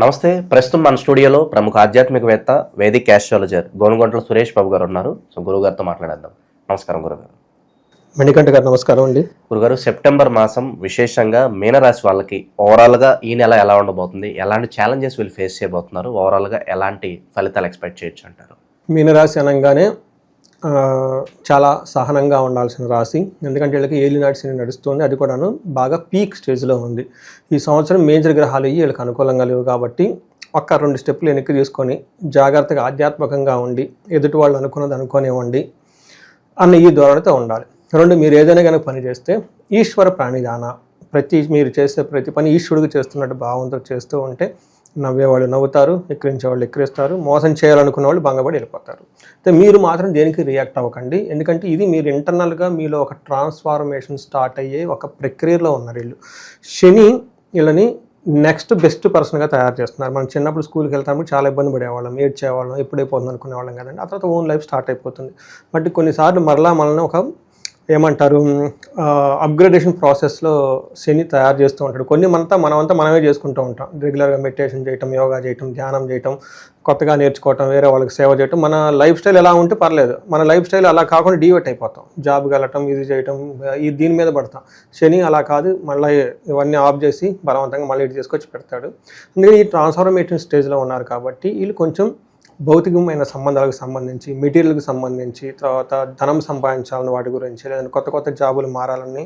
నమస్తే. ప్రస్తుతం మన స్టూడియోలో ప్రముఖ ఆధ్యాత్మికవేత్త వేదిక్ ఆస్ట్రాలజర్ గోనుగంట్ల సురేష్ బాబు గారు ఉన్నారు. సో గురుగారితో మాట్లాడేద్దాం. నమస్కారం గురుగారు. మణికంఠ గారు నమస్కారం అండి. గురుగారు, సెప్టెంబర్ మాసం విశేషంగా మీనరాశి వాళ్ళకి ఓవరాల్గా ఈ నెల ఎలా ఉండబోతుంది, ఎలాంటి ఛాలెంజెస్ వీళ్ళు ఫేస్ చేయబోతున్నారు, ఓవరాల్గా ఎలాంటి ఫలితాలు ఎక్స్పెక్ట్ చేయొచ్చు అంటారు? మీనరాశి అనగానే చాలా సహనంగా ఉండాల్సిన రాశి. ఎందుకంటే వీళ్ళకి ఏలినాటి శని నడుస్తుంది, అది కూడాను బాగా పీక్ స్టేజ్లో ఉంది. ఈ సంవత్సరం మేజర్ గ్రహాలు వీళ్ళకి అనుకూలంగా లేవు కాబట్టి ఒక్క 2 స్టెప్పులు వెనక్కి తీసుకొని జాగ్రత్తగా ఆధ్యాత్మికంగా ఉండి ఎదుటి వాళ్ళు అనుకున్నది అనుకోనివ్వండి అన్న ఈ ధోరణితో ఉండాలి. 2, మీరు ఏదైనా కనుక పని చేస్తే ఈశ్వర ప్రాణిదాన, మీరు చేసే ప్రతి పని ఈశ్వరుడికి చేస్తున్నట్టు భావంతో చేస్తూ ఉంటే నవ్వేవాళ్ళు నవ్వుతారు, ఎక్కిరించేవాళ్ళు ఎక్కిరిస్తారు, మోసం చేయాలనుకున్న వాళ్ళు భంగపడి వెళ్ళిపోతారు. అయితే మీరు మాత్రం దేనికి రియాక్ట్ అవ్వకండి. ఎందుకంటే ఇది మీరు ఇంటర్నల్గా మీలో ఒక ట్రాన్స్ఫార్మేషన్ స్టార్ట్ అయ్యే ఒక ప్రక్రియలో ఉన్నారు వీళ్ళు. శని వీళ్ళని నెక్స్ట్ బెస్ట్ పర్సన్గా తయారు చేస్తున్నారు. మనం చిన్నప్పుడు స్కూల్కి వెళ్తాము, చాలా ఇబ్బంది పడేవాళ్ళం, ఏడ్చేవాళ్ళం, ఎప్పుడైపోతుంది అనుకునేవాళ్ళం కదండి. ఆ తర్వాత ఓన్ లైఫ్ స్టార్ట్ అయిపోతుంది. బట్ కొన్నిసార్లు మనల్ని ఒక ఏమంటారు అప్గ్రేడేషన్ ప్రాసెస్లో శని తయారు చేస్తూ ఉంటాడు. మనమంతా మనమే చేసుకుంటూ ఉంటాం. రెగ్యులర్గా మెడిటేషన్ చేయటం, యోగా చేయటం, ధ్యానం చేయటం, కొత్తగా నేర్చుకోవటం, వేరే వాళ్ళకి సేవ చేయటం. మన లైఫ్ స్టైల్ ఎలా ఉంటే పర్లేదు, మన లైఫ్ స్టైల్ అలా కాకుండా డీవేట్ అయిపోతాం. జాబ్కి వెళ్ళటం, ఇది చేయటం, దీని మీద పడతాం. శని అలా కాదు, మళ్ళీ ఇవన్నీ ఆఫ్ చేసి బలవంతంగా మళ్ళీ ఇటు తీసుకొచ్చి పెడతాడు. అందుకని ఈ ట్రాన్స్ఫార్మేషన్ స్టేజ్లో ఉన్నారు కాబట్టి వీళ్ళు కొంచెం భౌతికమైన సంబంధాలకు సంబంధించి, మెటీరియల్కి సంబంధించి, తర్వాత ధనం సంపాదించాలని వాటి గురించి, లేదంటే కొత్త జాబులు మారాలని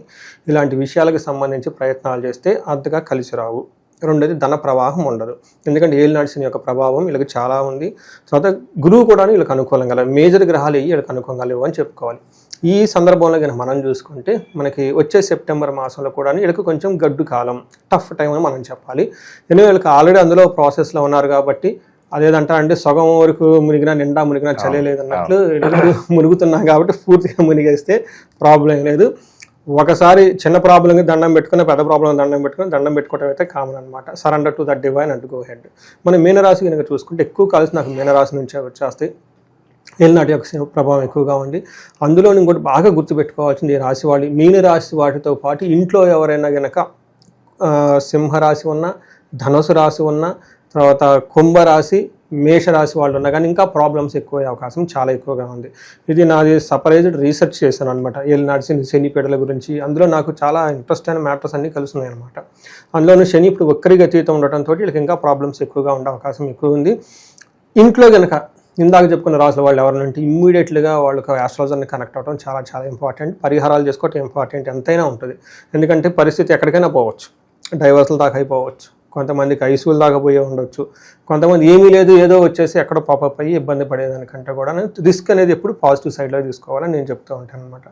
ఇలాంటి విషయాలకు సంబంధించి ప్రయత్నాలు చేస్తే అంతగా కలిసి రావు. 2, ధన ప్రవాహం ఉండదు. ఎందుకంటే ఏలినాటి శని యొక్క ప్రభావం వీళ్ళకి చాలా ఉంది. తర్వాత గురువు కూడా వీళ్ళకి అనుకూలంగా లేవు. మేజర్ గ్రహాలు వీళ్ళకి అనుకూలంగా లేవు అని చెప్పుకోవాలి. ఈ సందర్భంలో కనుక మనం చూసుకుంటే మనకి వచ్చే సెప్టెంబర్ మాసంలో కూడా వీళ్ళకి కొంచెం గడ్డు కాలం, టఫ్ టైం అని మనం చెప్పాలి. ఎందుకంటే వీళ్ళకి ఆల్రెడీ అందులో ప్రాసెస్లో ఉన్నారు కాబట్టి అదేదంటారంటే సగం వరకు మునిగినా నిండా మునిగినా చలిలేదన్నట్లు మునుగుతున్నాం కాబట్టి పూర్తిగా మునిగేస్తే ప్రాబ్లం లేదు. ఒకసారి చిన్న ప్రాబ్లంకి దండం పెట్టుకుని, పెద్ద ప్రాబ్లం దండం పెట్టుకోవడం అయితే కామన్ అనమాట. Surrender to the divine and go head. మనం మీనరాశి కనుక చూసుకుంటే ఎక్కువ కలిసి నాకు మీనరాశి నుంచే వచ్చేస్తాయి. ఏలినాటి యొక్క ప్రభావం ఎక్కువగా ఉంది. అందులో ఇంకోటి బాగా గుర్తుపెట్టుకోవాల్సింది, ఈ రాశి వాళ్ళు మీనరాశి వాటితో పాటు ఇంట్లో ఎవరైనా కనుక సింహరాశి ఉన్నా, ధనుసు రాశి ఉన్నా, తర్వాత కుంభరాశి, మేషరాశి వాళ్ళు ఉన్నా కానీ ఇంకా ప్రాబ్లమ్స్ ఎక్కువ అవకాశం చాలా ఎక్కువగా ఉంది. ఇది నాది సపరేట్ రీసెర్చ్ చేశాను అనమాట, ఏలినాటి శని పీడల గురించి. అందులో నాకు చాలా ఇంట్రెస్ట్ అయిన మ్యాటర్స్ అన్నీ కలుస్తున్నాయి అనమాట. అందులోనూ శని ఇప్పుడు ఒక్కరికి అతీతం ఉండటంతో వీళ్ళకి ఇంకా ప్రాబ్లమ్స్ ఎక్కువగా ఉండే అవకాశం ఎక్కువ ఉంది. ఇంట్లో కనుక ఇందాక చెప్పుకున్న రాసుల వాళ్ళు ఎవరంటే ఇమ్మీడియట్లీగా వాళ్ళకి ఆస్ట్రాలజర్ని కనెక్ట్ అవ్వడం చాలా చాలా ఇంపార్టెంట్. పరిహారాలు చేసుకోవటం ఇంపార్టెంట్, ఎంతైనా ఉంటుంది. ఎందుకంటే పరిస్థితి ఎక్కడికైనా పోవచ్చు, డైవర్సుల దాకా అయిపోవచ్చు, కొంతమందికి ఐసీయూల దాకా పోయే ఉండొచ్చు, కొంతమంది ఏమీ లేదు ఏదో వచ్చేసి ఎక్కడో పాపప్ అయ్యి ఇబ్బంది పడేదానికంటే కూడా రిస్క్ అనేది ఎప్పుడు పాజిటివ్ సైడ్లో తీసుకోవాలని నేను చెప్తూ ఉంటాను అనమాట.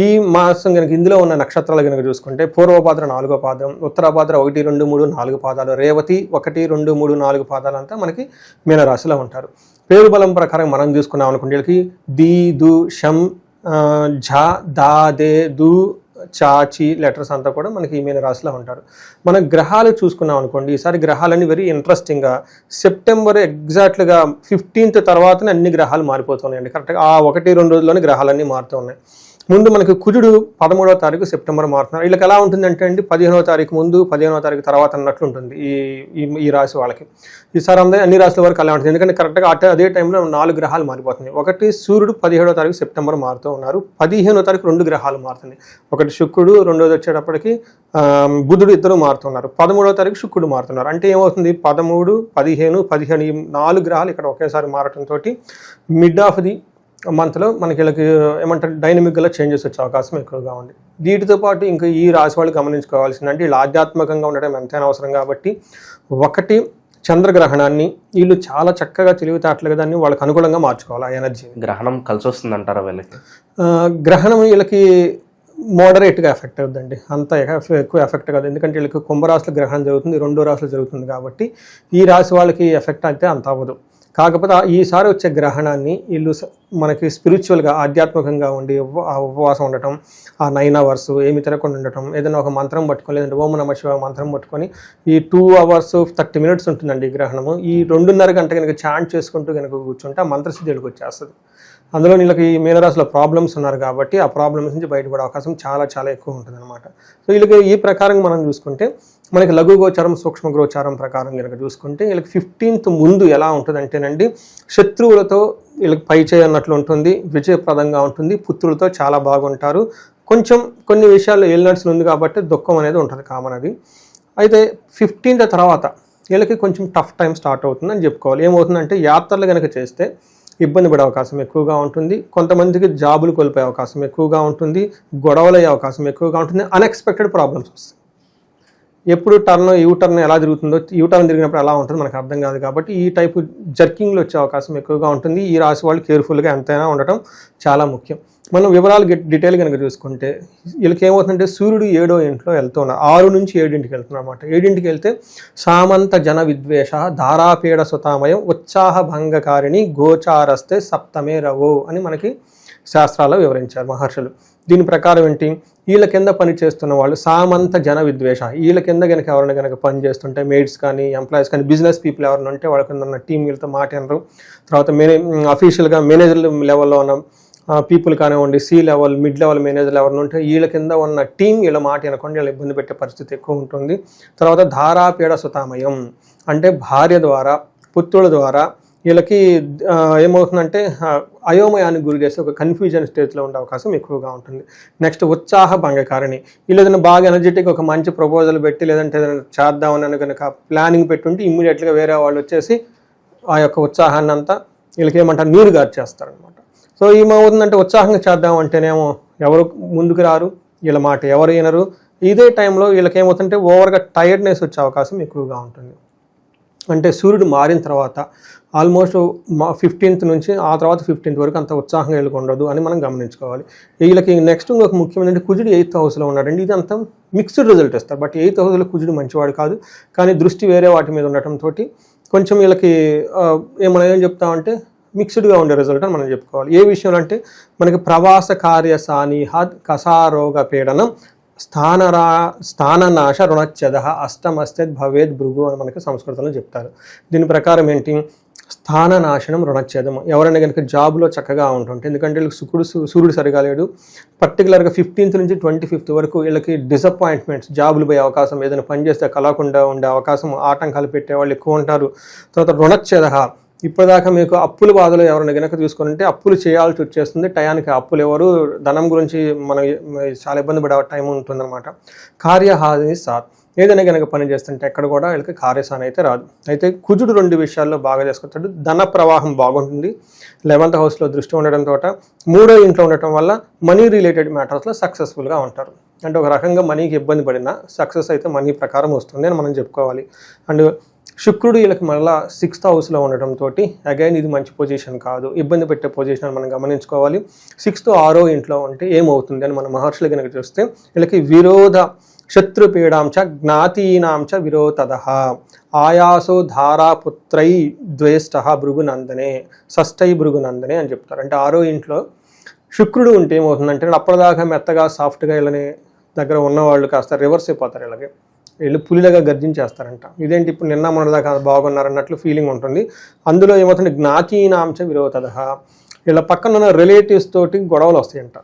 ఈ మాసం కనుక ఇందులో ఉన్న నక్షత్రాలు కనుక చూసుకుంటే పూర్వభాద్ర 4వ పాదం, ఉత్తరాభాద్ర 1, 2, 3, 4 పాదాలు, రేవతి 1, 2, 3, 4 పాదాలు అంతా మనకి మీనరాశిలో ఉంటారు. పేరు బలం ప్రకారం మనం చూసుకున్నాం అనుకోండి, వీళ్ళకి ది, దు, షం, ఝ, దా, దే, దు, చాచి లెటర్స్ అంతా కూడా మనకి ఈ మీనరాశిలో ఉంటారు. మన గ్రహాలు చూసుకున్నాం అనుకోండి, ఈసారి గ్రహాలన్నీ వెరీ ఇంట్రెస్టింగ్గా సెప్టెంబర్ ఎగ్జాక్ట్గా 15th తర్వాతనే అన్ని గ్రహాలు మారిపోతున్నాయండి. కరెక్ట్గా ఆ 1-2 రోజుల్లోనే గ్రహాలన్నీ మారుతూ ఉన్నాయి. ముందు మనకి కుజుడు 13వ తారీఖు సెప్టెంబర్ మారుతున్నారు. వీళ్ళకి ఎలా ఉంటుందంటే అండి, 15వ తారీఖు ముందు 15వ తారీఖు తర్వాత అన్నట్లు ఉంటుంది ఈ రాశి వాళ్ళకి. ఈసారి అన్ని రాశుల వరకు అలా ఉంటుంది. ఎందుకంటే కరెక్ట్గా అదే టైంలో 4 గ్రహాలు మారిపోతున్నాయి. ఒకటి సూర్యుడు 17వ తారీఖు సెప్టెంబర్ మారుతూ ఉన్నారు. 15వ తారీఖు 2 గ్రహాలు మారుతున్నాయి. ఒకటి శుక్రుడు, రెండోది వచ్చేటప్పటికి బుధుడు, ఇద్దరు మారుతున్నారు. 13వ తారీఖు శుక్రుడు మారుతున్నారు. అంటే ఏమవుతుంది, 13, 15 ఈ 4 గ్రహాలు ఇక్కడ ఒకేసారి మారటంతో మిడ్ ఆఫ్ ది మంత్లో మనకి వీళ్ళకి ఏమంటారు డైనమిక్గా చేంజెస్ వచ్చే అవకాశం ఎక్కువగా ఉంది. వీటితో పాటు ఇంకా ఈ రాశి వాళ్ళు గమనించుకోవాల్సిందంటే వీళ్ళు ఆధ్యాత్మికంగా ఉండడం ఎంతైనా అవసరం కాబట్టి, ఒకటి చంద్రగ్రహణాన్ని వీళ్ళు చాలా చక్కగా తెలివితేటలుగా దాన్ని వాళ్ళకి అనుకూలంగా మార్చుకోవాలి. ఆ ఎనర్జీ గ్రహణం కలిసి వస్తుంది అంటారా వీళ్ళకి? గ్రహణం వీళ్ళకి మోడరేట్గా ఎఫెక్ట్ అవుతుందండి, అంత ఎక్కువ ఎఫెక్ట్ కాదు. ఎందుకంటే వీళ్ళకి కుంభరాశిలో గ్రహణం జరుగుతుంది, 2వ రాశిలో జరుగుతుంది కాబట్టి ఈ రాశి వాళ్ళకి ఎఫెక్ట్ అయితే అంత అవ్వదు. కాకపోతే ఈసారి వచ్చే గ్రహణాన్ని వీళ్ళు మనకి స్పిరిచువల్గా ఆధ్యాత్మికంగా ఉండి ఉపవాసం ఉండటం, ఆ 9 hours ఏమి తినకుండా ఉండటం, ఏదైనా ఒక మంత్రం పట్టుకొని, లేదంటే ఓం నమః శివాయ మంత్రం పట్టుకొని ఈ 2 hours 30 minutes ఉంటుందండి ఈ గ్రహణము. ఈ 2.5 గంట కనుక చాంట్ చేసుకుంటూ కనుక కూర్చుంటే ఆ మంత్రసిద్ధి వీళ్ళకి వచ్చేస్తుంది. అందులో వీళ్ళకి మీనరాశిలో ప్రాబ్లమ్స్ ఉన్నారు కాబట్టి ఆ ప్రాబ్లమ్స్ నుంచి బయటపడే అవకాశం చాలా చాలా ఎక్కువ ఉంటుంది అనమాట. సో వీళ్ళకి ఈ ప్రకారం మనం చూసుకుంటే మనకి లఘు గోచారం సూక్ష్మ గోచారం ప్రకారం కనుక చూసుకుంటే వీళ్ళకి 15th ముందు ఎలా ఉంటుంది అంటేనండి, శత్రువులతో వీళ్ళకి పై చేయన్నట్లు ఉంటుంది, విజయప్రదంగా ఉంటుంది, పుత్రులతో చాలా బాగుంటారు. కొంచెం కొన్ని విషయాల్లో ఏలినాడ్స్ ఉంది కాబట్టి దుఃఖం అనేది ఉంటుంది కామన్ అది. అయితే 15th తర్వాత వీళ్ళకి కొంచెం టఫ్ టైం స్టార్ట్ అవుతుందని చెప్పుకోవాలి. ఏమవుతుందంటే యాత్రలు కనుక చేస్తే ఇబ్బంది పడే అవకాశం ఎక్కువగా ఉంటుంది, కొంతమందికి జాబులు కోల్పోయే అవకాశం ఎక్కువగా ఉంటుంది, గొడవలు అయ్యే అవకాశం ఎక్కువగా ఉంటుంది, అన్ఎక్స్పెక్టెడ్ ప్రాబ్లమ్స్ వస్తాయి. ఎప్పుడు యూటర్న్ ఎలా తిరుగుతుందో, యూటర్న్ తిరిగినప్పుడు ఎలా ఉంటుందో మనకు అర్థం కాదు కాబట్టి ఈ టైపు జర్కింగ్లు వచ్చే అవకాశం ఎక్కువగా ఉంటుంది. ఈ రాశి వాళ్ళు కేర్ఫుల్గా ఎంతైనా ఉండటం చాలా ముఖ్యం. మనం వివరాలు డీటెయిల్ కనుక చూసుకుంటే వీళ్ళకి ఏమవుతుందంటే సూర్యుడు 7వ ఇంట్లో వెళ్తున్నారు, 6 నుంచి 7ంటికి వెళ్తున్నారు అనమాట. 7ంటికి వెళ్తే సామంత జన విద్వేష ధారాపీడ సుతామయం ఉత్సాహ భంగకారిణి గోచారస్తే సప్తమే రవో అని మనకి శాస్త్రాల్లో వివరించారు మహర్షులు. దీని ప్రకారం ఏంటి, వీళ్ళ కింద పని చేస్తున్న వాళ్ళు సామంత జన విద్వేష, వీళ్ళ కింద కనుక ఎవరైనా కనుక పని చేస్తుంటే మేడ్స్ కానీ ఎంప్లాయీస్ కానీ బిజినెస్ పీపుల్ ఎవరైనా ఉంటే వాళ్ళ కింద ఉన్న టీం వీళ్ళతో మాట అనరు. తర్వాత అఫీషియల్గా మేనేజర్ లెవెల్లో ఉన్న పీపుల్ కానివ్వండి, సి లెవెల్ మిడ్ లెవెల్ మేనేజర్లు ఎవరైనా ఉంటే వీళ్ళ కింద ఉన్న టీం వీళ్ళ మాట అనకుండా వీళ్ళ ఇబ్బంది పెట్టే పరిస్థితి ఎక్కువ ఉంటుంది. తర్వాత ధారాపీడ సుతామయం అంటే భార్య ద్వారా పుత్రుల ద్వారా వీళ్ళకి ఏమవుతుందంటే అయోమయానికి గురి చేసి ఒక కన్ఫ్యూజన్ స్టేజ్లో ఉండే అవకాశం ఎక్కువగా ఉంటుంది. నెక్స్ట్ ఉత్సాహ భంగకారిణి, వీళ్ళు ఏదైనా బాగా ఎనర్జెటిక్ ఒక మంచి ప్రపోజల్ పెట్టి లేదంటే ఏదైనా చేద్దామని కనుక ప్లానింగ్ పెట్టుంటే ఇమ్మీడియట్గా వేరే వాళ్ళు వచ్చేసి ఆ యొక్క ఉత్సాహాన్ని అంతా వీళ్ళకి ఏమంటారు నీరు గార్చేస్తారనమాట. సో ఏమవుతుందంటే ఉత్సాహంగా చేద్దాం అంటేనేమో ఎవరు ముందుకు రారు, వీళ్ళ మాట ఎవరు వినరు. ఇదే టైంలో వీళ్ళకి ఏమవుతుందంటే ఓవర్గా టైర్డ్నెస్ వచ్చే అవకాశం ఎక్కువగా ఉంటుంది. అంటే సూర్యుడు మారిన తర్వాత ఆల్మోస్ట్ 15th నుంచి ఆ తర్వాత 15th వరకు అంత ఉత్సాహంగా వీళ్ళకి ఉండదు అని మనం గమనించుకోవాలి. వీళ్ళకి నెక్స్ట్ ఇంకొక ముఖ్యమైనది కుజుడు 8th హౌస్లో ఉన్నాడండి. ఇది అంతా మిక్స్డ్ రిజల్ట్ ఇస్తారు. బట్ 8th హౌస్లో కుజుడు మంచివాడు కాదు, కానీ దృష్టి వేరే వాటి మీద ఉండటంతో కొంచెం వీళ్ళకి మనం ఏం చెప్తామంటే మిక్స్డ్గా ఉండే రిజల్ట్ అని మనం చెప్పుకోవాలి. ఏ విషయంలో అంటే మనకి ప్రవాస కార్య సానిహద్ కసారోగ పీడనం స్థాననాశ రుణచ్ఛద అష్టమస్తే భవేద్ భృగు అని మనకి సంస్కృతంలో చెప్తారు. దీని ప్రకారం ఏంటి, స్థాననాశనం రుణచ్ఛేదం. ఎవరైనా కనుక జాబ్లో చక్కగా ఉంటుంటే, ఎందుకంటే వీళ్ళకి సూర్యుడు సరిగా లేడు, పర్టికులర్గా 15th నుంచి 25th వరకు వీళ్ళకి డిసప్పాయింట్మెంట్స్, జాబులు పోయే అవకాశం, ఏదైనా పని చేస్తే కలగకుండా ఉండే అవకాశం, ఆటంకాలు పెట్టే వాళ్ళు ఎక్కువ ఉంటారు. తర్వాత రుణచ్ఛేద, ఇప్పటిదాకా మీకు అప్పుల బాధలు ఎవరైనా కనుక చూసుకుంటే అప్పులు చేయాల్సి వచ్చేస్తుంది, టయానికి అప్పులు ఎవరు, ధనం గురించి మనం చాలా ఇబ్బంది పడే టైం ఉంటుందన్నమాట. కార్యహాని సాత్, ఏదైనా కనుక పని చేస్తుంటే ఎక్కడ కూడా వీళ్ళకి కార్యసాని అయితే రాదు. అయితే కుజుడు 2 విషయాల్లో బాగా చేసుకుంటాడు. ధన ప్రవాహం బాగుంటుంది, 11th హౌస్లో దృష్టి ఉండడంతో 3వ ఇంట్లో ఉండటం వల్ల మనీ రిలేటెడ్ మ్యాటర్స్లో సక్సెస్ఫుల్గా ఉంటారు. అంటే ఒక రకంగా మనీకి ఇబ్బంది పడినా సక్సెస్ అయితే మనీ ప్రకారం వస్తుంది అని మనం చెప్పుకోవాలి. అండ్ శుక్రుడు వీళ్ళకి మళ్ళీ 6th హౌస్లో ఉండటంతో అగైన్ ఇది మంచి పొజిషన్ కాదు, ఇబ్బంది పెట్టే పొజిషన్ మనం గమనించుకోవాలి. 6th 6వ ఇంట్లో ఉంటే ఏమవుతుంది అని మన మహర్షులు కనుక చూస్తే వీళ్ళకి విరోధ శత్రుపీడాంచ జ్ఞాతీనాంచ విరోధద ఆయాసో ధారాపుత్రై ద్వేష్ట భృగునందనే షష్టై భృగునందనే అని చెప్తారు. అంటే 6వ ఇంట్లో శుక్రుడు ఉంటే ఏమవుతుందంటే అప్పటిదాకా మెత్తగా సాఫ్ట్గా వీళ్ళని దగ్గర ఉన్నవాళ్ళు కాస్త రివర్స్ అయిపోతారు. ఇలాగే వీళ్ళు పులిలాగా గర్జించేస్తారంట. ఇదేంటి ఇప్పుడు నిన్న మొన్నదాకా బాగున్నారన్నట్లు ఫీలింగ్ ఉంటుంది. అందులో ఏమవుతుంది, జ్ఞాతీనాంచ విరోధద, వీళ్ళ పక్కన ఉన్న రిలేటివ్స్ తోటి గొడవలు వస్తాయంట.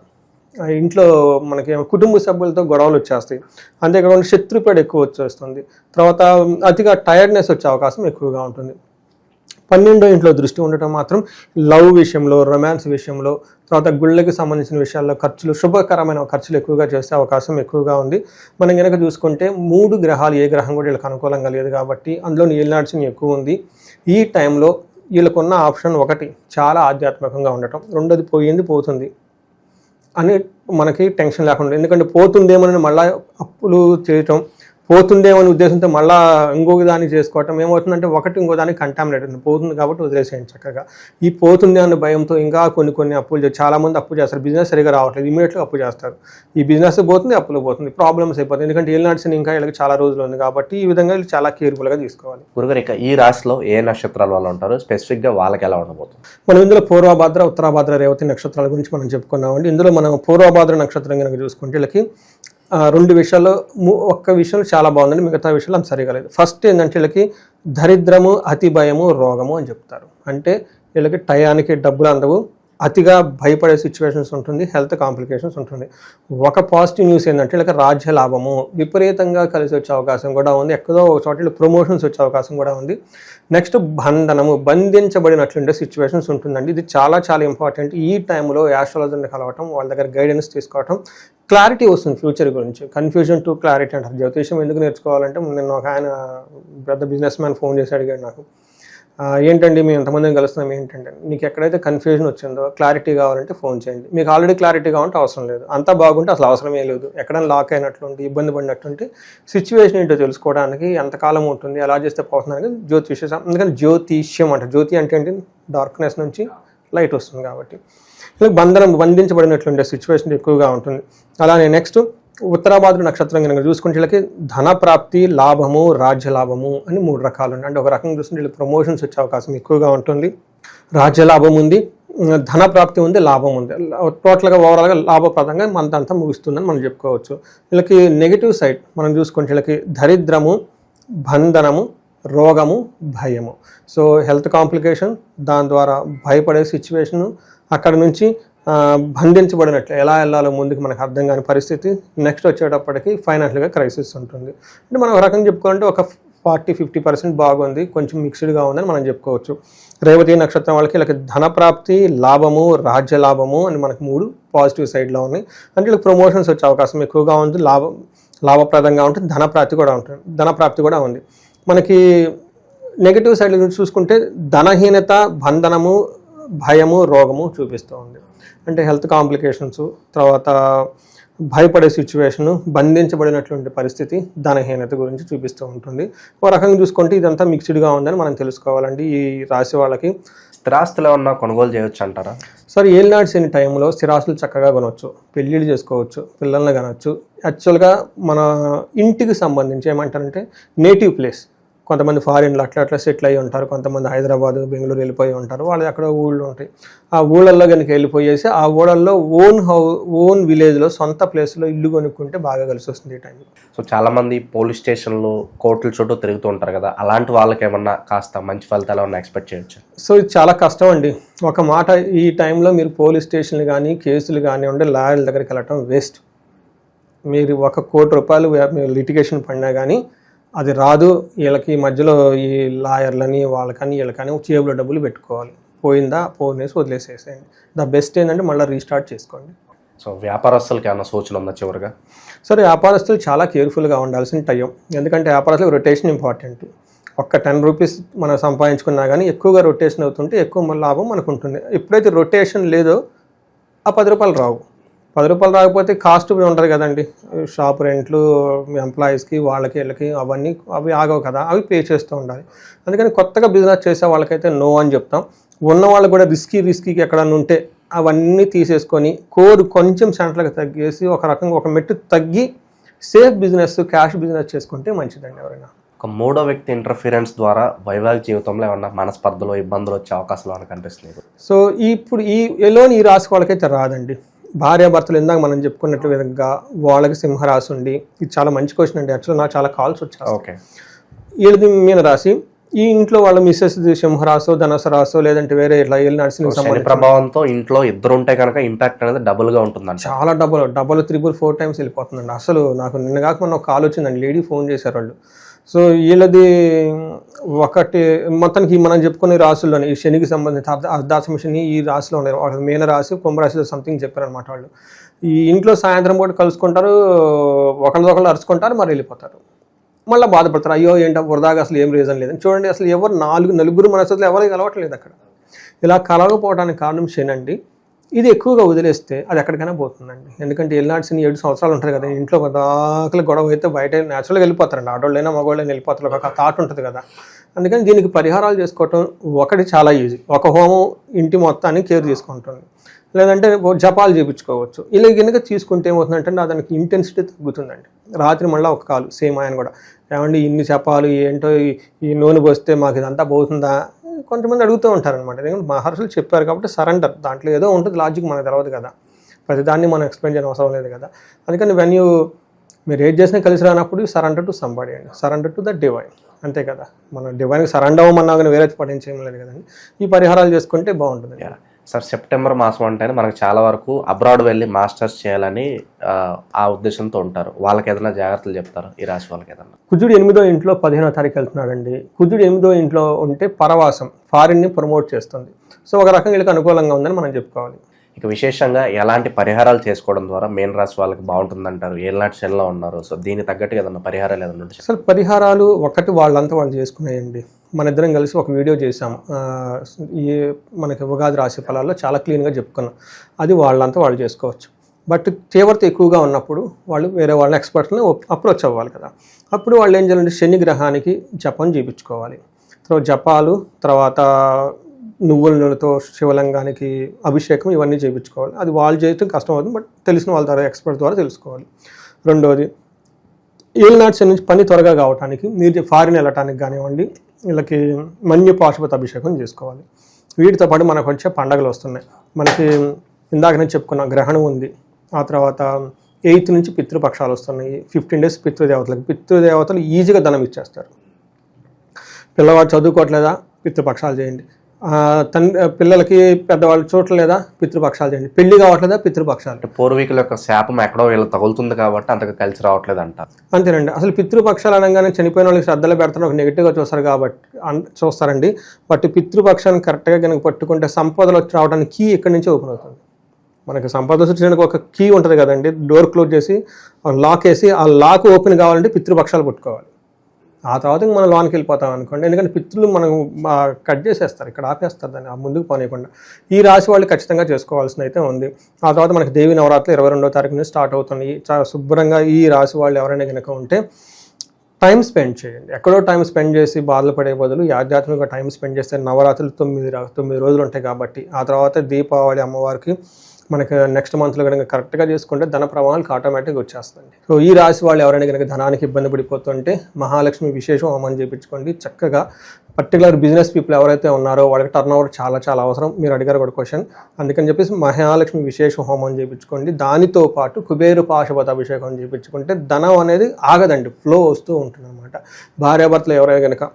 ఇంట్లో మనకి కుటుంబ సభ్యులతో గొడవలు వచ్చేస్తాయి. అంతేకాకుండా శత్రుపేడ ఎక్కువ వచ్చేస్తుంది. తర్వాత అతిగా టైర్డ్నెస్ వచ్చే అవకాశం ఎక్కువగా ఉంటుంది. 12వ ఇంట్లో దృష్టి ఉండటం మాత్రం లవ్ విషయంలో, రొమాన్స్ విషయంలో, తర్వాత గుళ్ళకి సంబంధించిన విషయాల్లో ఖర్చులు, శుభకరమైన ఖర్చులు ఎక్కువగా చేసే అవకాశం ఎక్కువగా ఉంది. మనం కనుక చూసుకుంటే 3 గ్రహాలు ఏ గ్రహం కూడా వీళ్ళకి అనుకూలంగా లేదు కాబట్టి అందులో ఏలినాడ్సిని ఎక్కువ ఉంది. ఈ టైంలో వీళ్ళకున్న ఆప్షన్ ఒకటి చాలా ఆధ్యాత్మికంగా ఉండటం, రెండోది పోతుంది అని మనకి టెన్షన్ లేకుండా, ఎందుకంటే పోతుందేమని మళ్ళీ అప్పులు చేయటం, పోతుందేమని ఉద్దేశంతో మళ్ళీ ఇంకొక దాన్ని చేసుకోవటం ఏమవుతుందంటే ఒకటి ఇంకో దానికి కంటామినేట్ అవుతుంది. పోతుంది కాబట్టి వదిలేసేయండి చక్కగా. ఈ పోతుంది అన్న భయంతో ఇంకా కొన్ని అప్పులు చాలామంది అప్పు చేస్తారు, బిజినెస్ సరిగా రావట్లేదు, ఇమీడియట్గా అప్పు చేస్తారు. ఈ బిజినెస్ పోతుంది, అప్పులు పోతుంది, ప్రాబ్లమ్స్ అయిపోతుంది. ఎందుకంటే ఏలినాడ్సిని ఇంకా వీళ్ళకి చాలా రోజులు ఉంది కాబట్టి ఈ విధంగా వీళ్ళు చాలా కేర్ఫుల్గా తీసుకోవాలి. గురుగారు, ఇక ఈ రాశిలో ఏ నక్షత్రాల వాళ్ళు ఉంటారు, స్పెసిఫిక్గా వాళ్ళకి ఎలా ఉండబోతుంది? మనం ఇందులో పూర్వభాద్ర, ఉత్తరాభాద్ర, రేవతి నక్షత్రాల గురించి మనం చెప్పుకున్నామండి. ఇందులో మనం పూర్వభాద్ర నక్షత్రం కనుక చూసుకుంటే వీళ్ళకి 2 విషయాల్లో, ఒక్క విషయం చాలా బాగుందండి, మిగతా విషయాలు అంత సరిగా లేదు. ఫస్ట్ ఏంటంటే వీళ్ళకి దరిద్రము, అతి భయము, రోగము అని చెప్తారు. అంటే వీళ్ళకి టయానికి డబ్బులు అందవు, అతిగా భయపడే సిచ్యువేషన్స్ ఉంటుంది, హెల్త్ కాంప్లికేషన్స్ ఉంటుంది. ఒక పాజిటివ్ న్యూస్ ఏంటంటే వీళ్ళకి రాజ్య లాభము విపరీతంగా కలిసి వచ్చే అవకాశం కూడా ఉంది. ఎక్కడో ఒక చోట ప్రమోషన్స్ వచ్చే అవకాశం కూడా ఉంది. నెక్స్ట్ బంధనము, బంధించబడినట్లుండే సిచ్యువేషన్స్ ఉంటుందండి. ఇది చాలా చాలా ఇంపార్టెంట్. ఈ టైంలో యాస్ట్రాలజర్ని కలవటం, వాళ్ళ దగ్గర గైడెన్స్ తీసుకోవటం, క్లారిటీ వస్తుంది ఫ్యూచర్ గురించి. కన్ఫ్యూజన్ టు క్లారిటీ అంటారు. జ్యోతిష్యం ఎందుకు నేర్చుకోవాలంటే నిన్న ఒక ఆయన పెద్ద బిజినెస్ మ్యాన్ ఫోన్ చేసి అడిగాడు నాకు, ఏంటండి మేము ఎంతమందిని కలుస్తున్నాం ఏంటంటే, మీకు ఎక్కడైతే కన్ఫ్యూజన్ వచ్చిందో క్లారిటీ కావాలంటే ఫోన్ చేయండి. మీకు ఆల్రెడీ క్లారిటీ కావాలంటే అవసరం లేదు. అంతా బాగుంటే అసలు అవసరమే లేదు. ఎక్కడైనా లాక్ అయినట్లుంటే, ఇబ్బంది పడినట్టుంటే సిచ్యువేషన్ ఏంటో తెలుసుకోవడానికి ఎంతకాలం ఉంటుంది, ఎలా చేస్తే పోతుంది జ్యోతిష్యం. అందుకని జ్యోతిష్యం అంటారు. జ్యోతి అంటే ఏంటి, డార్క్నెస్ నుంచి లైట్ వస్తుంది కాబట్టి. ఇలా బంధించబడినట్లుండే సిచ్యువేషన్ ఎక్కువగా ఉంటుంది. అలానే నెక్స్ట్ ఉత్తరాభాద్ర నక్షత్రం కనుక చూసుకుంటే వీళ్ళకి ధన ప్రాప్తి, లాభము, రాజ్య లాభము అని 3 రకాలు ఉన్నాయి. అంటే ఒక రకంగా చూసుకుంటే వీళ్ళకి ప్రమోషన్స్ వచ్చే అవకాశం ఎక్కువగా ఉంటుంది, రాజ్య లాభం ఉంది, ధన ప్రాప్తి ఉంది, లాభం ఉంది. టోటల్గా ఓవరాల్గా లాభప్రదంగా మనదంతా ముగుస్తుందని మనం చెప్పుకోవచ్చు. వీళ్ళకి నెగిటివ్ సైడ్ మనం చూసుకుంటే వీళ్ళకి దరిద్రము, బంధనము, రోగము, భయము. సో హెల్త్ కాంప్లికేషన్, దాని ద్వారా భయపడే సిచ్యువేషను, అక్కడ నుంచి బంధించబడినట్లు ఎలా వెళ్ళాలో ముందుకు మనకు అర్థం కాని పరిస్థితి. నెక్స్ట్ వచ్చేటప్పటికి ఫైనాన్షియల్గా క్రైసిస్ ఉంటుంది. అంటే మనం ఒక రకంగా చెప్పుకోవాలంటే ఒక 40-50% బాగుంది, కొంచెం మిక్స్డ్గా ఉందని మనం చెప్పుకోవచ్చు. రేవతి నక్షత్రం వాళ్ళకి వీళ్ళకి ధన ప్రాప్తి, లాభము, రాజ్య లాభము అని మనకు 3 పాజిటివ్ సైడ్లో ఉన్నాయి. అంటే వీళ్ళకి ప్రమోషన్స్ వచ్చే అవకాశం ఎక్కువగా ఉంది, లాభప్రదంగా ఉంటుంది, ధనప్రాప్తి కూడా ఉంది. మనకి నెగిటివ్ సైడ్ నుంచి చూసుకుంటే ధనహీనత, బంధనము, భయము, రోగము చూపిస్తూ ఉంది. అంటే హెల్త్ కాంప్లికేషన్స్, తర్వాత భయపడే సిచ్యువేషను, బంధించబడినటువంటి పరిస్థితి, ధనహీనత గురించి చూపిస్తూ ఉంటుంది. ఒక రకంగా చూసుకుంటే ఇదంతా మిక్స్డ్గా ఉందని మనం తెలుసుకోవాలండి. ఈ రాశి వాళ్ళకి స్థిరాస్తులు ఏమన్నా కొనుగోలు చేయొచ్చు అంటారా? సార్, ఏలినాటి శని టైంలో స్థిరాస్తులు చక్కగా కొనవచ్చు, పెళ్ళిళ్ళు చేసుకోవచ్చు, పిల్లల్ని కనవచ్చు. యాక్చువల్గా మన ఇంటికి సంబంధించి ఏమంటారంటే నేటివ్ ప్లేస్, కొంతమంది ఫారిన్లో అట్లా సెటిల్ అయ్యి ఉంటారు, కొంతమంది హైదరాబాద్, బెంగళూరు వెళ్ళిపోయి ఉంటారు. వాళ్ళు అక్కడ ఊళ్ళు ఉంటాయి. ఆ ఊళ్ళల్లో కనుక వెళ్ళిపోయేసి ఆ ఊళ్ళల్లో ఓన్ విలేజ్లో సొంత ప్లేస్లో ఇల్లు కొనుక్కుంటే బాగా కలిసి వస్తుంది ఈ టైంలో. సో చాలామంది పోలీస్ స్టేషన్లు, కోర్టుల చుట్టూ తిరుగుతూ ఉంటారు కదా, అలాంటి వాళ్ళకి ఏమన్నా కాస్త మంచి ఫలితాలు ఏమన్నా ఎక్స్పెక్ట్ చేయొచ్చు? సో ఇది చాలా కష్టం అండి. ఒక మాట, ఈ టైంలో మీరు పోలీస్ స్టేషన్లు కానీ, కేసులు కానివ్వండి, లాయర్ల దగ్గరికి వెళ్ళటం వేస్ట్. మీరు 1 కోటి రూపాయలు లిటిగేషన్ పడినా కానీ అది రాదు. వీళ్ళకి మధ్యలో ఈ లాయర్లని వాళ్ళకని వీళ్ళకని జేబులో డబ్బులు పెట్టుకోవాలి. పోయిందా పోనేసి వదిలేసేసేయండి. ద బెస్ట్ ఏంటంటే మళ్ళీ రీస్టార్ట్ చేసుకోండి. సో వ్యాపారస్తులకి ఏమైనా సూచన ఉందా చివరిగా? సరే, వ్యాపారస్తులు చాలా కేర్ఫుల్గా ఉండాల్సిన టైం. ఎందుకంటే వ్యాపారస్తులకు రొటేషన్ ఇంపార్టెంట్. ఒక్క 10 రూపీస్ మనం సంపాదించుకున్నా కానీ ఎక్కువగా రొటేషన్ అవుతుంటే ఎక్కువ లాభం మనకు ఉంటుంది. ఎప్పుడైతే రొటేషన్ లేదో ఆ 10 రూపాయలు రావు. 10 రూపాయలు రాకపోతే కాస్ట్ ఉంటుంది కదండి, షాప్ రెంట్లు, ఎంప్లాయీస్కి, వాళ్ళకి వీళ్ళకి అవి ఆగవు కదా, అవి పే చేస్తూ ఉండాలి. అందుకని కొత్తగా బిజినెస్ చేసే వాళ్ళకైతే నో అని చెప్తాం. ఉన్న వాళ్ళు కూడా రిస్కీకి ఎక్కడన్నా ఉంటే అవన్నీ తీసేసుకొని కోడ్ కొంచెం సెంటర్లకు తగ్గేసి ఒక రకంగా ఒక మెట్టు తగ్గి సేఫ్ బిజినెస్, క్యాష్ బిజినెస్ చేసుకుంటే మంచిదండి. ఎవరైనా ఒక 3వ వ్యక్తి ఇంటర్ఫీరెన్స్ ద్వారా వైవాహిక జీవితంలో ఏమన్నా మనస్పర్ధలు, ఇబ్బందులు వచ్చే అవకాశాలు మనకు కనిపిస్తుంది. సో ఇప్పుడు ఈ రాశి వాళ్ళకైతే రాదండి. భార్యాభర్తలు ఇందాక మనం చెప్పుకున్నట్టు విధంగా వాళ్ళకి సింహరాశి ఉండి, ఇది చాలా మంచి క్వశ్చన్ అండి. యాక్చువల్గా నాకు చాలా కాల్స్ వచ్చాయి. ఓకే, వీళ్ళది మీన రాశి, ఈ ఇంట్లో వాళ్ళ మిస్సెస్ సింహరాశో, ధనుసు రాశో, లేదంటే వేరే ఇట్లా ఏలినాటి శని ప్రభావంతో ఇంట్లో ఇద్దరు ఉంటే కనుక ఇంపాక్ట్ అనేది డబుల్గా ఉంటుందండి. చాలా డబుల్ 3-4 టైమ్స్ వెళ్ళిపోతుందండి. అసలు నాకు నిన్న కాక మొన్న ఒక కాల్ వచ్చిందండి, లేడీ ఫోన్ చేశారు వాళ్ళు. సో వీళ్ళది ఒకటి మొత్తానికి మనం చెప్పుకునే రాశుల్లోనే ఈ శనికి సంబంధించి అర్ధాశ్రమ శని ఈ రాశిలో ఉన్నాయి. మీన రాశి, కుంభరాశిలో సంథింగ్ చెప్పారనమాట వాళ్ళు. ఈ ఇంట్లో సాయంత్రం పూట కలుసుకుంటారు, ఒకళ్ళదొకళ్ళు అరుచుకుంటారు, మరి వెళ్ళిపోతారు. మళ్ళీ బాధపడతారు, అయ్యో ఏంటో వరదాగా అసలు ఏం రీజన్ లేదని. చూడండి, అసలు ఎవరు నలుగురు మనసులు ఎవరికి కలవట్లేదు అక్కడ. ఇలా కలవకపోవడానికి కారణం శని అండి. ఇది ఎక్కువగా వదిలేస్తే అది ఎక్కడికైనా పోతుందండి. ఎందుకంటే ఏలినాటి శని 7 సంవత్సరాలు ఉంటారు కదా, ఇంట్లో దాఖలు గొడవ అయితే బయట న్యాచురల్గా వెళ్ళిపోతారండి. ఆడవాళ్ళైనా మగవాళ్ళైనా వెళ్ళిపోతారు, ఒక థాట్ ఉంటుంది కదా. అందుకని దీనికి పరిహారాలు చేసుకోవటం ఒకటి చాలా ఈజీ. ఒక హోమం ఇంటి మొత్తాన్ని కేర్ తీసుకుంటుంది, లేదంటే జపాలు చేయించుకోవచ్చు. ఇలా కనుక తీసుకుంటే ఏమవుతుందంటే దానికి ఇంటెన్సిటీ తగ్గుతుందండి. రాత్రి మళ్ళీ ఒక కాలు సేమ్ ఆయన కూడా, ఏమండి ఇన్ని జపాలు ఏంటో, ఈ నూనె పోస్తే మాకు ఇదంతా పోతుందా, కొంతమంది అడుగుతూ ఉంటారనమాట. ఎందుకంటే మహర్షులు చెప్పారు కాబట్టి సరెండర్, దాంట్లో ఏదో ఉంటుంది లాజిక్, మనకు తెలియదు కదా, ప్రతిదాన్ని మనం ఎక్స్ప్లెయిన్ చేయడం అవసరం లేదు కదా. అందుకని మీరు ఏది చేసినా కలిసి రానప్పుడు సరెండర్ టు సంబడి అండి, సరెండర్ టు ద డివైన్, అంతే కదా. మనం డివైన్కి సరెండర్ అవ్వమన్నా కానీ వేరే పఠించేయం లేదు కదండి. ఈ పరిహారాలు చేసుకుంటే బాగుంటుంది. సార్ సెప్టెంబర్ మాసం అంటేనే మనకు చాలా వరకు అబ్రాడ్ వెళ్ళి మాస్టర్స్ చేయాలని ఆ ఉద్దేశంతో ఉంటారు. వాళ్ళకి ఏదైనా జాగ్రత్తలు చెప్తారు ఈ రాశి వాళ్ళకి ఏదైనా? కుజుడు 8వ ఇంట్లో 15వ తారీఖు వెళ్తున్నాడండి. కుజుడు 8వ ఇంట్లో ఉంటే పరవాసం, ఫారిన్ని ప్రమోట్ చేస్తుంది. సో ఒక రకంగా వీళ్ళకి అనుకూలంగా ఉందని మనం చెప్పుకోవాలి. ఇక విశేషంగా ఎలాంటి పరిహారాలు చేసుకోవడం ద్వారా మీన రాశి వాళ్ళకి బాగుంటుందంటారు? ఏళ్ళనాటి శనిలో ఉన్నారు, సో దీనికి తగ్గట్టుగా ఏదన్నా పరిహారాలు ఏదన్నా ఉంటే? అసలు పరిహారాలు ఒకటి వాళ్ళంతా వాళ్ళు చేసుకున్నాయండి. మన ఇద్దరం కలిసి ఒక వీడియో చేసాము. ఈ మనకి ఉగాది రాశి ఫలాల్లో చాలా క్లీన్గా చెప్పుకున్నాం. అది వాళ్ళంతా వాళ్ళు చేసుకోవచ్చు. బట్ తీవ్రత ఎక్కువగా ఉన్నప్పుడు వాళ్ళు వేరే వాళ్ళని ఎక్స్పర్ట్ని అప్రోచ్ అవ్వాలి కదా. అప్పుడు వాళ్ళు ఏం చేయాలంటే శని గ్రహానికి జపం చేయించుకోవాలి. తర్వాత జపాలు, తర్వాత నువ్వుల నూనెతో శివలింగానికి అభిషేకం ఇవన్నీ చేయించుకోవాలి. అది వాళ్ళు చేయటం కష్టం అవుతుంది, బట్ తెలిసిన వాళ్ళ ద్వారా ఎక్స్పర్ట్ ద్వారా తెలుసుకోవాలి. రెండోది, ఏలినాటి శని నుంచి పని త్వరగా కావడానికి మీరు ఫారిన్ వెళ్ళటానికి కానివ్వండి, వీళ్ళకి మన్యు పాశుపత అభిషేకం చేసుకోవాలి. వీటితో పాటు మనకు వచ్చే పండగలు వస్తున్నాయి. మనకి ఇందాక నేను చెప్పుకున్న గ్రహణం ఉంది. ఆ తర్వాత 8th నుంచి పితృపక్షాలు వస్తున్నాయి. 15 days పితృదేవతలు ఈజీగా ధనం ఇచ్చేస్తారు. పిల్లవాడు చదువుకోవట్లేదా, పితృపక్షాలు చేయండి. పిల్లలకి పెద్దవాళ్ళు చూడలేదా, పితృపక్షాలు చేయండి. పెళ్లి కావట్లేదా, పితృపక్షాలు. పూర్వీకుల యొక్క శాపం ఎక్కడో వీళ్ళు తగులుతుంది కాబట్టి అంతగా కలిసి రావట్లేదు అంటారు. అంతేనండి. అసలు పితృపక్షాలు అనగానే చనిపోయిన వాళ్ళకి శ్రద్ధలు పెడతారు, ఒక నెగిటివ్గా చూస్తారు కాబట్టి చూస్తారండి. బట్ పితృపక్షాన్ని కరెక్ట్గా కనుక పట్టుకుంటే సంపదలు వచ్చి రావడానికి కీ ఎక్కడి నుంచి ఓపెన్ అవుతుంది. మనకి సంపద సృష్టించడానికి ఒక కీ ఉంటుంది కదండి, డోర్ క్లోజ్ చేసి లాక్ వేసి ఆ లాక్ ఓపెన్ కావాలంటే పితృపక్షాలు పట్టుకోవాలి. ఆ తర్వాత మనం లోనికి వెళ్ళిపోతాం అనుకోండి. ఎందుకంటే పితృలు మనం కట్ చేసేస్తారు, ఇక్కడ ఆపేస్తారు దాన్ని, ఆ ముందుకు పోనీయకుండా. ఈ రాశి వాళ్ళు ఖచ్చితంగా చేసుకోవాల్సిన అయితే ఉంది. ఆ తర్వాత మనకి దేవి నవరాత్రులు 22వ తారీఖు నుంచి స్టార్ట్ అవుతుంది. చాలా శుభ్రంగా ఈ రాశి వాళ్ళు ఎవరైనా కనుక ఉంటే టైం స్పెండ్ చేయండి. ఎక్కడో టైం స్పెండ్ చేసి బాధలు పడే బదులు ఆధ్యాత్మికంగా టైం స్పెండ్ చేస్తే నవరాత్రులు 9 రోజులు ఉంటాయి కాబట్టి, ఆ తర్వాత దీపావళి అమ్మవారికి మనకి నెక్స్ట్ మంత్లో కనుక కరెక్ట్గా చేసుకుంటే ధన ప్రవాహాలకు ఆటోమేటిక్గా వచ్చేస్తుంది. సో ఈ రాశి వాళ్ళు ఎవరైనా కనుక ధనానికి ఇబ్బంది పడిపోతుంటే మహాలక్ష్మి విశేష హోమం చేయించుకోండి. చక్కగా పర్టికులర్ బిజినెస్ పీపుల్ ఎవరైతే ఉన్నారో వాళ్ళకి టర్న్ ఓవర్ చాలా అవసరం. మీరు అడిగారు ఒక క్వశ్చన్, అందుకని చెప్పేసి మహాలక్ష్మి విశేష హోమం చేయించుకోండి. దానితో పాటు కుబేరు పాశుపత అభిషేకం చేయించుకుంటే ధనం అనేది ఆగదండి, ఫ్లో వస్తూ ఉంటుంది అనమాట. భార్యాభర్తలు ఎవరైనా కనుక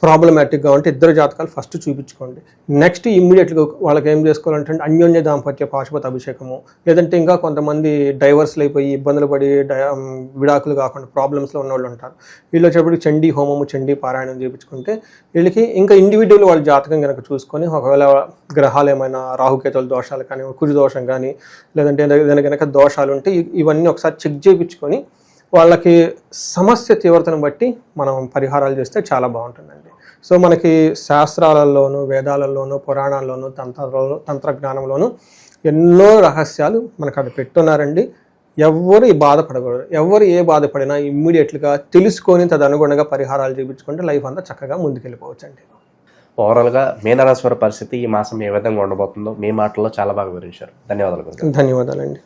ప్రాబ్లమాటిక్గా ఉంటే ఇద్దరు జాతకాలు ఫస్ట్ చూపించుకోండి. నెక్స్ట్ ఇమ్మీడియట్గా వాళ్ళకి ఏం చేసుకోవాలంటే అన్యోన్య దాంపత్య పాశుపత అభిషేకము, లేదంటే ఇంకా కొంతమంది డైవర్స్లు అయిపోయి ఇబ్బందులు పడి విడాకులు కాకుండా ప్రాబ్లమ్స్లో ఉన్న వాళ్ళు ఉంటారు. వీళ్ళు వచ్చేటప్పుడు చండీ హోమము, చండీ పారాయణం చేయించుకుంటే వీళ్ళకి ఇంకా ఇండివిజువల్ వాళ్ళ జాతకం కనుక చూసుకొని ఒకవేళ గ్రహాలు ఏమైనా రాహుకేతుల దోషాలు కానీ, కుజు దోషం కానీ, లేదంటే ఏదైనా కనుక దోషాలు ఉంటే ఇవన్నీ ఒకసారి చెక్ చేయించుకొని వాళ్ళకి సమస్య తీవ్రతను బట్టి మనం పరిహారాలు చేస్తే చాలా బాగుంటుందండి. సో మనకి శాస్త్రాలలోనూ, వేదాలలోనూ, పురాణాల్లోనూ, తంత్రజ్ఞానంలోనూ ఎన్నో రహస్యాలు మనకు అక్కడ పెట్టున్నారండి. ఎవరు బాధపడకూడదు. ఎవరు ఏ బాధపడినా ఇమ్మీడియట్గా తెలుసుకొని తదనుగుణంగా పరిహారాలు చేయించుకుంటే లైఫ్ అంతా చక్కగా ముందుకెళ్ళిపోవచ్చండి. ఓవరాల్గా మీనరాశి వారి పరిస్థితి ఈ మాసం ఏ విధంగా ఉండబోతుందో మీ మాటల్లో చాలా బాగా వివరించారు. ధన్యవాదాలు. ధన్యవాదాలండి.